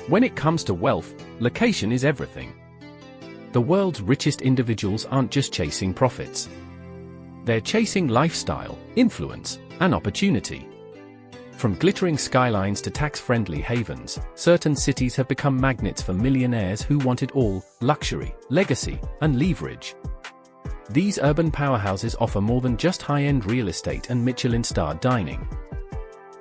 When it comes to wealth, location is everything. The world's richest individuals aren't just chasing profits. They're chasing lifestyle, influence, and opportunity. From glittering skylines to tax-friendly havens, certain cities have become magnets for millionaires who want it all: luxury, legacy, and leverage. These urban powerhouses offer more than just high-end real estate and Michelin-starred dining.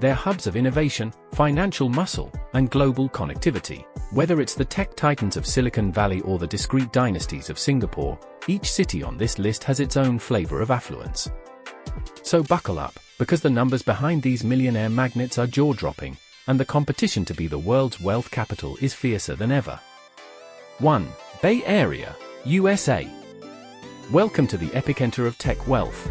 They're hubs of innovation, financial muscle, and global connectivity. Whether it's the tech titans of Silicon Valley or the discreet dynasties of Singapore, each city on this list has its own flavor of affluence. So buckle up, because the numbers behind these millionaire magnets are jaw-dropping, and the competition to be the world's wealth capital is fiercer than ever. 1. Bay Area, USA. Welcome to the epicenter of tech wealth.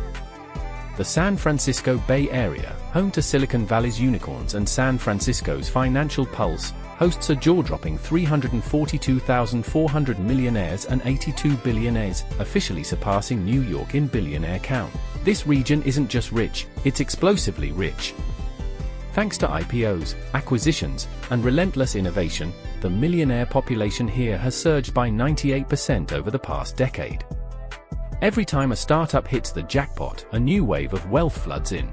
The San Francisco Bay Area, home to Silicon Valley's unicorns and San Francisco's financial pulse, hosts a jaw-dropping 342,400 millionaires and 82 billionaires, officially surpassing New York in billionaire count. This region isn't just rich, it's explosively rich. Thanks to IPOs, acquisitions, and relentless innovation, the millionaire population here has surged by 98% over the past decade. Every time a startup hits the jackpot, a new wave of wealth floods in.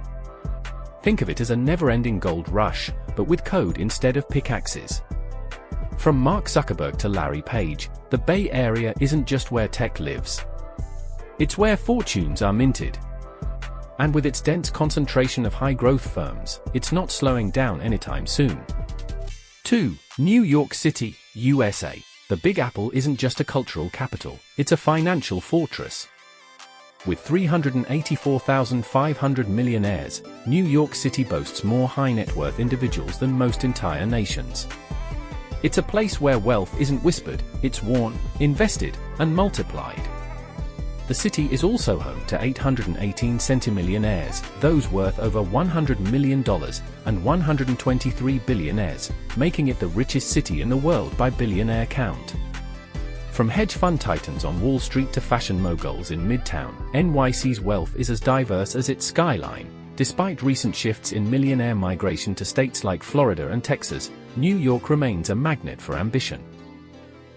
Think of it as a never-ending gold rush, but with code instead of pickaxes. From Mark Zuckerberg to Larry Page, the Bay Area isn't just where tech lives. It's where fortunes are minted. And with its dense concentration of high-growth firms, it's not slowing down anytime soon. 2. New York City, USA. The Big Apple isn't just a cultural capital, it's a financial fortress. With 384,500 millionaires, New York City boasts more high-net-worth individuals than most entire nations. It's a place where wealth isn't whispered, it's worn, invested, and multiplied. The city is also home to 818 centimillionaires, those worth over $100 million, and 123 billionaires, making it the richest city in the world by billionaire count. From hedge fund titans on Wall Street to fashion moguls in Midtown, NYC's wealth is as diverse as its skyline. Despite recent shifts in millionaire migration to states like Florida and Texas, New York remains a magnet for ambition.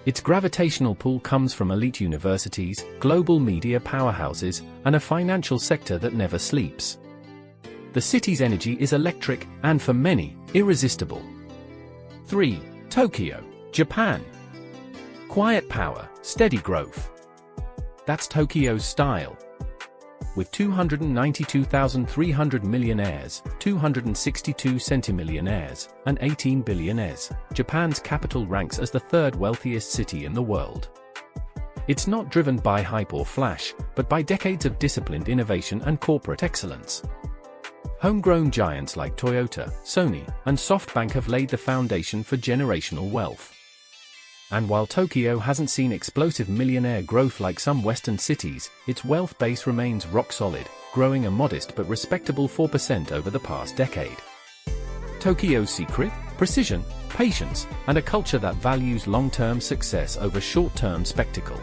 Its gravitational pull comes from elite universities, global media powerhouses, and a financial sector that never sleeps. The city's energy is electric, and for many, irresistible. 3. Tokyo, Japan. Quiet power, steady growth. That's Tokyo's style. With 292,300 millionaires, 262 centimillionaires, and 18 billionaires, Japan's capital ranks as the third wealthiest city in the world. It's not driven by hype or flash, but by decades of disciplined innovation and corporate excellence. Homegrown giants like Toyota, Sony, and SoftBank have laid the foundation for generational wealth. And while Tokyo hasn't seen explosive millionaire growth like some Western cities, its wealth base remains rock solid, growing a modest but respectable 4% over the past decade. Tokyo's secret? Precision, patience, and a culture that values long-term success over short-term spectacle.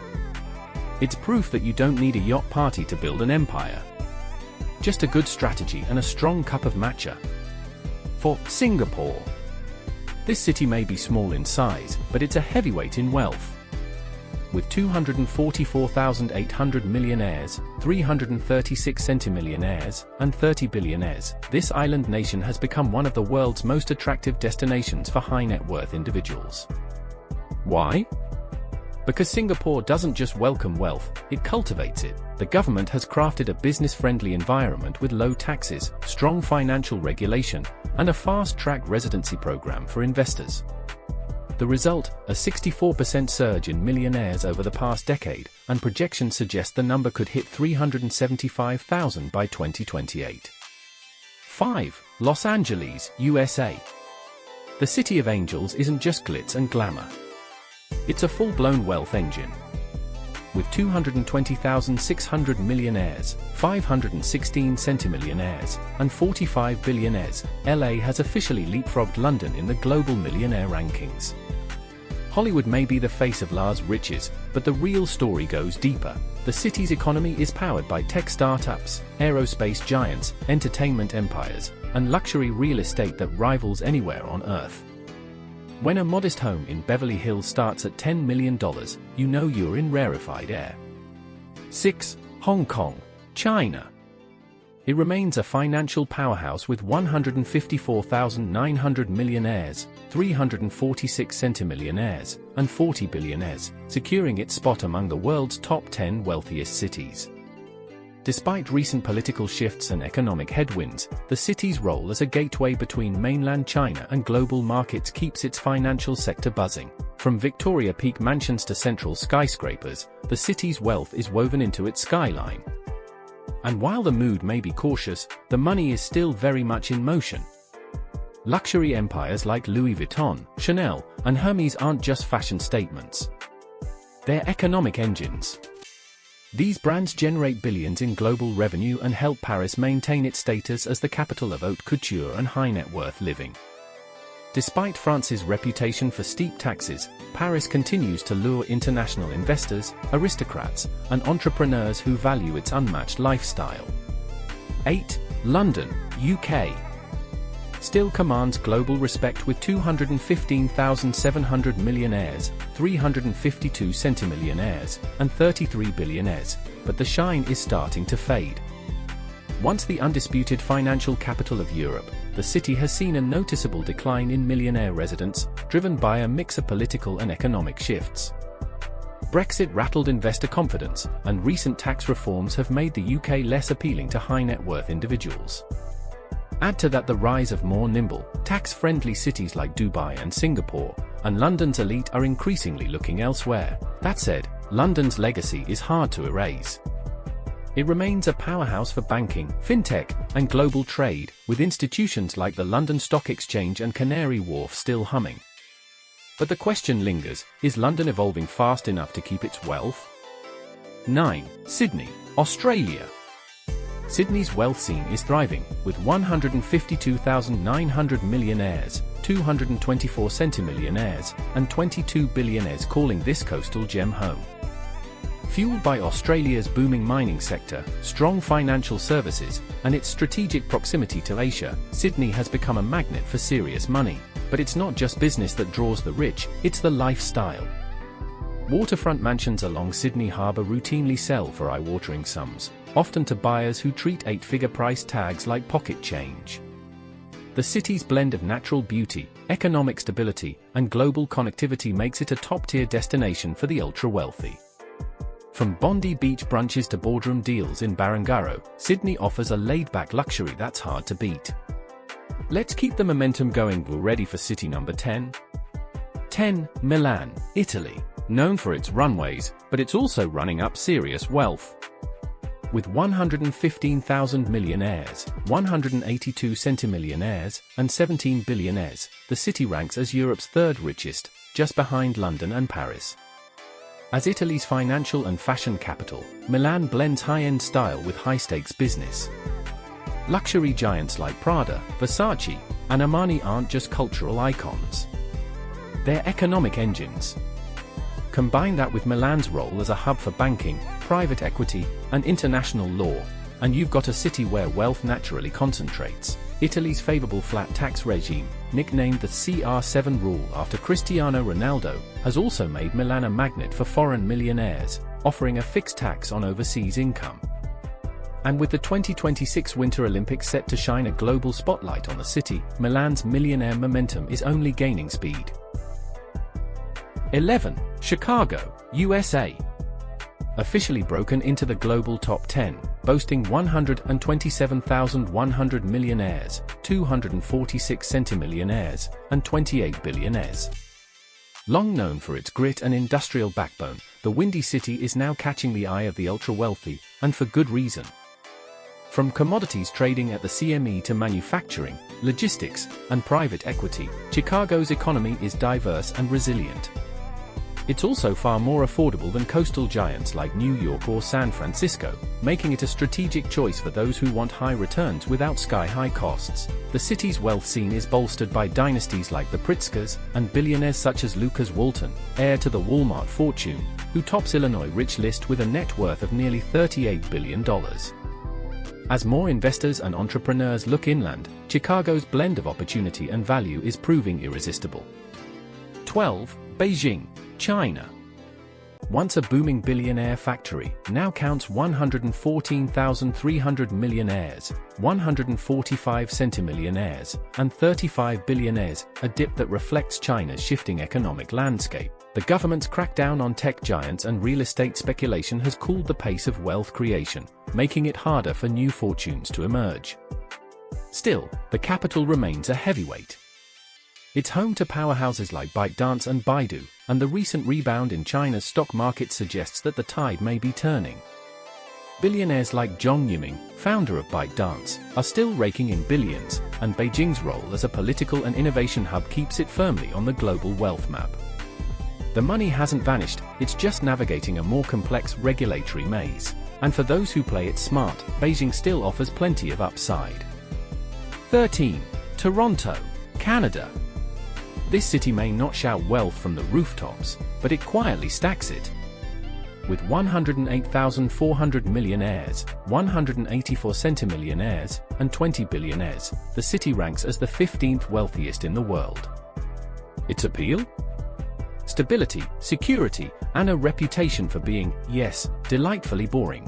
It's proof that you don't need a yacht party to build an empire. Just a good strategy and a strong cup of matcha. For Singapore. This city may be small in size, but it's a heavyweight in wealth. With 244,800 millionaires, 336 centimillionaires, and 30 billionaires, this island nation has become one of the world's most attractive destinations for high-net-worth individuals. Why? Because Singapore doesn't just welcome wealth, it cultivates it. The government has crafted a business-friendly environment with low taxes, strong financial regulation, and a fast-track residency program for investors. The result, a 64% surge in millionaires over the past decade, and projections suggest the number could hit 375,000 by 2028. 5. Los Angeles, USA. The City of Angels isn't just glitz and glamour. It's a full-blown wealth engine. With 220,600 millionaires, 516 centimillionaires, and 45 billionaires, LA has officially leapfrogged London in the global millionaire rankings. Hollywood may be the face of Las riches, but the real story goes deeper. The city's economy is powered by tech startups, aerospace giants, entertainment empires, and luxury real estate that rivals anywhere on Earth. When a modest home in Beverly Hills starts at $10 million, you know you're in rarefied air. 6. Hong Kong, China. It remains a financial powerhouse with 154,900 millionaires, 346 centimillionaires, and 40 billionaires, securing its spot among the world's top 10 wealthiest cities. Despite recent political shifts and economic headwinds, the city's role as a gateway between mainland China and global markets keeps its financial sector buzzing. From Victoria Peak mansions to central skyscrapers, the city's wealth is woven into its skyline. And while the mood may be cautious, the money is still very much in motion. Luxury empires like Louis Vuitton, Chanel, and Hermes aren't just fashion statements. They're economic engines. These brands generate billions in global revenue and help Paris maintain its status as the capital of haute couture and high-net-worth living. Despite France's reputation for steep taxes, Paris continues to lure international investors, aristocrats, and entrepreneurs who value its unmatched lifestyle. 8. London, UK. Still commands global respect with 215,700 millionaires, 352 centimillionaires, and 33 billionaires, but the shine is starting to fade. Once the undisputed financial capital of Europe, the city has seen a noticeable decline in millionaire residents, driven by a mix of political and economic shifts. Brexit rattled investor confidence, and recent tax reforms have made the UK less appealing to high-net-worth individuals. Add to that the rise of more nimble, tax-friendly cities like Dubai and Singapore, and London's elite are increasingly looking elsewhere. That said, London's legacy is hard to erase. It remains a powerhouse for banking, fintech, and global trade, with institutions like the London Stock Exchange and Canary Wharf still humming. But the question lingers, is London evolving fast enough to keep its wealth? 9. Sydney, Australia. Sydney's wealth scene is thriving, with 152,900 millionaires, 224 centimillionaires, and 22 billionaires calling this coastal gem home. Fueled by Australia's booming mining sector, strong financial services, and its strategic proximity to Asia, Sydney has become a magnet for serious money. But it's not just business that draws the rich, it's the lifestyle. Waterfront mansions along Sydney Harbour routinely sell for eye-watering sums, often to buyers who treat eight-figure price tags like pocket change. The city's blend of natural beauty, economic stability, and global connectivity makes it a top-tier destination for the ultra-wealthy. From Bondi Beach brunches to boardroom deals in Barangaroo, Sydney offers a laid-back luxury that's hard to beat. Let's keep the momentum going. We're ready for city number 10. 10. Milan, Italy. Known for its runways, but it's also running up serious wealth. With 115,000 millionaires, 182 centimillionaires, and 17 billionaires, the city ranks as Europe's third richest, just behind London and Paris. As Italy's financial and fashion capital, Milan blends high-end style with high-stakes business. Luxury giants like Prada, Versace, and Armani aren't just cultural icons. They're economic engines. Combine that with Milan's role as a hub for banking, private equity, and international law, and you've got a city where wealth naturally concentrates. Italy's favorable flat tax regime, nicknamed the CR7 rule after Cristiano Ronaldo, has also made Milan a magnet for foreign millionaires, offering a fixed tax on overseas income. And with the 2026 Winter Olympics set to shine a global spotlight on the city, Milan's millionaire momentum is only gaining speed. 11. Chicago, USA. Officially broken into the global top 10, boasting 127,100 millionaires, 246 centimillionaires, and 28 billionaires. Long known for its grit and industrial backbone, the Windy City is now catching the eye of the ultra-wealthy, and for good reason. From commodities trading at the CME to manufacturing, logistics, and private equity, Chicago's economy is diverse and resilient. It's also far more affordable than coastal giants like New York or San Francisco, making it a strategic choice for those who want high returns without sky-high costs. The city's wealth scene is bolstered by dynasties like the Pritzkers and billionaires such as Lucas Walton, heir to the Walmart fortune, who tops Illinois' rich list with a net worth of nearly $38 billion. As more investors and entrepreneurs look inland, Chicago's blend of opportunity and value is proving irresistible. 12. Beijing, China. Once a booming billionaire factory, now counts 114,300 millionaires, 145 centimillionaires, and 35 billionaires, a dip that reflects China's shifting economic landscape. The government's crackdown on tech giants and real estate speculation has cooled the pace of wealth creation, making it harder for new fortunes to emerge. Still, the capital remains a heavyweight. It's home to powerhouses like ByteDance and Baidu, and the recent rebound in China's stock market suggests that the tide may be turning. Billionaires like Zhong Yiming, founder of ByteDance, are still raking in billions, and Beijing's role as a political and innovation hub keeps it firmly on the global wealth map. The money hasn't vanished, it's just navigating a more complex regulatory maze. And for those who play it smart, Beijing still offers plenty of upside. 13. Toronto, Canada. This city may not shout wealth from the rooftops, but it quietly stacks it. With 108,400 millionaires, 184 centimillionaires, and 20 billionaires, the city ranks as the 15th wealthiest in the world. Its appeal? Stability, security, and a reputation for being, yes, delightfully boring.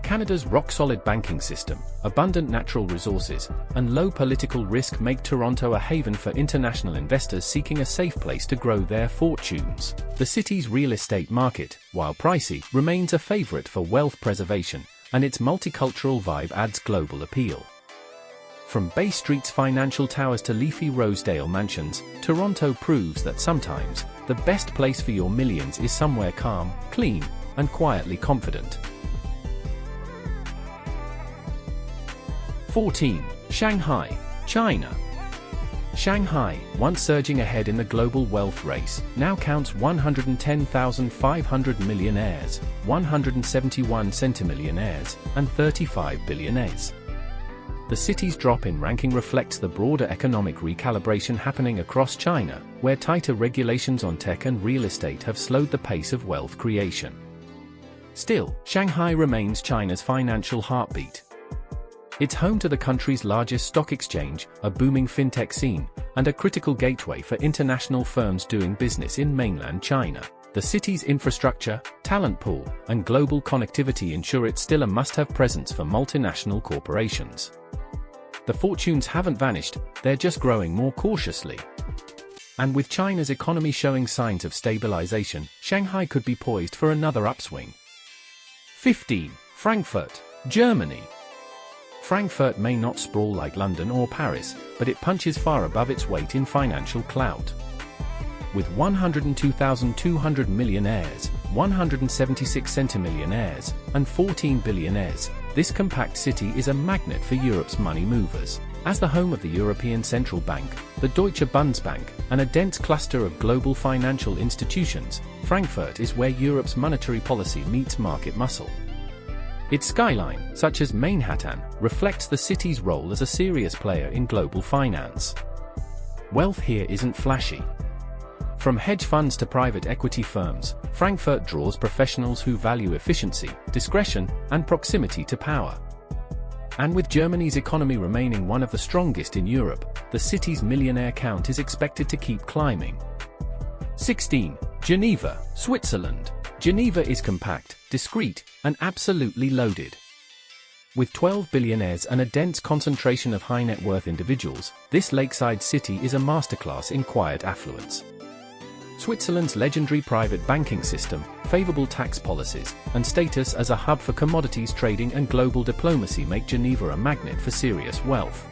Canada's rock-solid banking system, abundant natural resources, and low political risk make Toronto a haven for international investors seeking a safe place to grow their fortunes. The city's real estate market, while pricey, remains a favorite for wealth preservation, and its multicultural vibe adds global appeal. From Bay Street's financial towers to leafy Rosedale mansions, Toronto proves that sometimes, the best place for your millions is somewhere calm, clean, and quietly confident. 14. Shanghai, China. Shanghai, once surging ahead in the global wealth race, now counts 110,500 millionaires, 171 centimillionaires, and 35 billionaires. The city's drop in ranking reflects the broader economic recalibration happening across China, where tighter regulations on tech and real estate have slowed the pace of wealth creation. Still, Shanghai remains China's financial heartbeat. It's home to the country's largest stock exchange, a booming fintech scene, and a critical gateway for international firms doing business in mainland China. The city's infrastructure, talent pool, and global connectivity ensure it's still a must-have presence for multinational corporations. The fortunes haven't vanished, they're just growing more cautiously. And with China's economy showing signs of stabilization, Shanghai could be poised for another upswing. 15. Frankfurt, Germany. Frankfurt may not sprawl like London or Paris, but it punches far above its weight in financial clout. With 102,200 millionaires, 176 centimillionaires, and 14 billionaires, this compact city is a magnet for Europe's money movers. As the home of the European Central Bank, the Deutsche Bundesbank, and a dense cluster of global financial institutions, Frankfurt is where Europe's monetary policy meets market muscle. Its skyline, such as Manhattan, reflects the city's role as a serious player in global finance. Wealth here isn't flashy. From hedge funds to private equity firms, Frankfurt draws professionals who value efficiency, discretion, and proximity to power. And with Germany's economy remaining one of the strongest in Europe, the city's millionaire count is expected to keep climbing. 16. Geneva, Switzerland. Geneva is compact, discreet, and absolutely loaded. With 12 billionaires and a dense concentration of high-net-worth individuals, this lakeside city is a masterclass in quiet affluence. Switzerland's legendary private banking system, favorable tax policies, and status as a hub for commodities trading and global diplomacy make Geneva a magnet for serious wealth.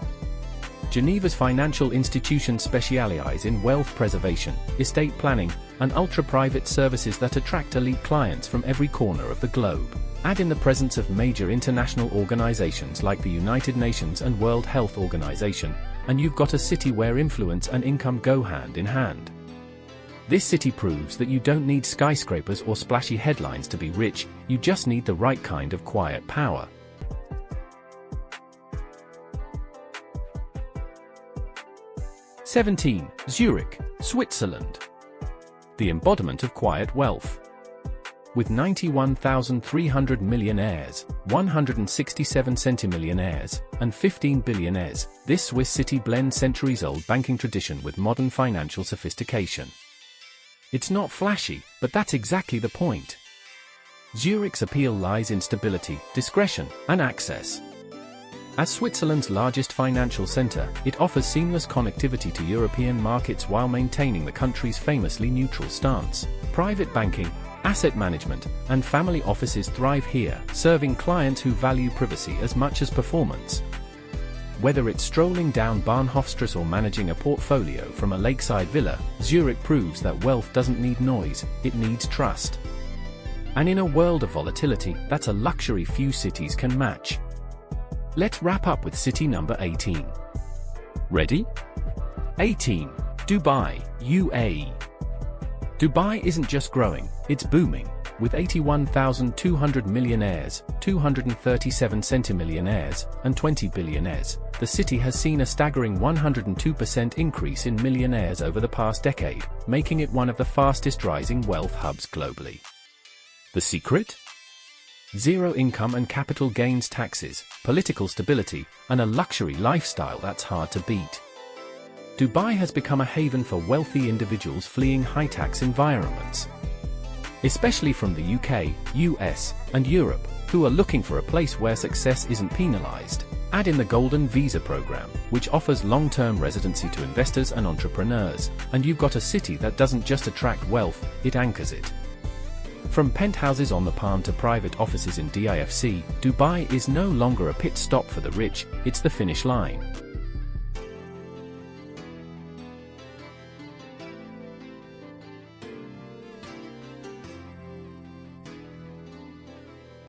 Geneva's financial institutions specialize in wealth preservation, estate planning, and ultra-private services that attract elite clients from every corner of the globe. Add in the presence of major international organizations like the United Nations and World Health Organization, and you've got a city where influence and income go hand in hand. This city proves that you don't need skyscrapers or splashy headlines to be rich, you just need the right kind of quiet power. (17) Zurich, Switzerland. The embodiment of quiet wealth. With 91,300 millionaires, 167 centimillionaires, and 15 billionaires, this Swiss city blends centuries-old banking tradition with modern financial sophistication. It's not flashy, but that's exactly the point. Zurich's appeal lies in stability, discretion, and access. As Switzerland's largest financial center, it offers seamless connectivity to European markets while maintaining the country's famously neutral stance. Private banking, asset management, and family offices thrive here, serving clients who value privacy as much as performance. Whether it's strolling down Bahnhofstrasse or managing a portfolio from a lakeside villa, Zurich proves that wealth doesn't need noise, it needs trust. And in a world of volatility, that's a luxury few cities can match. Let's wrap up with city number 18. Ready? 18. Dubai, UAE. Dubai isn't just growing, it's booming. With 81,200 millionaires, 237 centimillionaires, and 20 billionaires, the city has seen a staggering 102% increase in millionaires over the past decade, making it one of the fastest rising wealth hubs globally. The secret? Zero income and capital gains taxes, political stability, and a luxury lifestyle that's hard to beat. Dubai has become a haven for wealthy individuals fleeing high-tax environments, especially from the UK, US, and Europe, who are looking for a place where success isn't penalized. Add in the Golden Visa program, which offers long-term residency to investors and entrepreneurs, and you've got a city that doesn't just attract wealth, it anchors it. From penthouses on the Palm to private offices in DIFC, Dubai is no longer a pit stop for the rich, it's the finish line.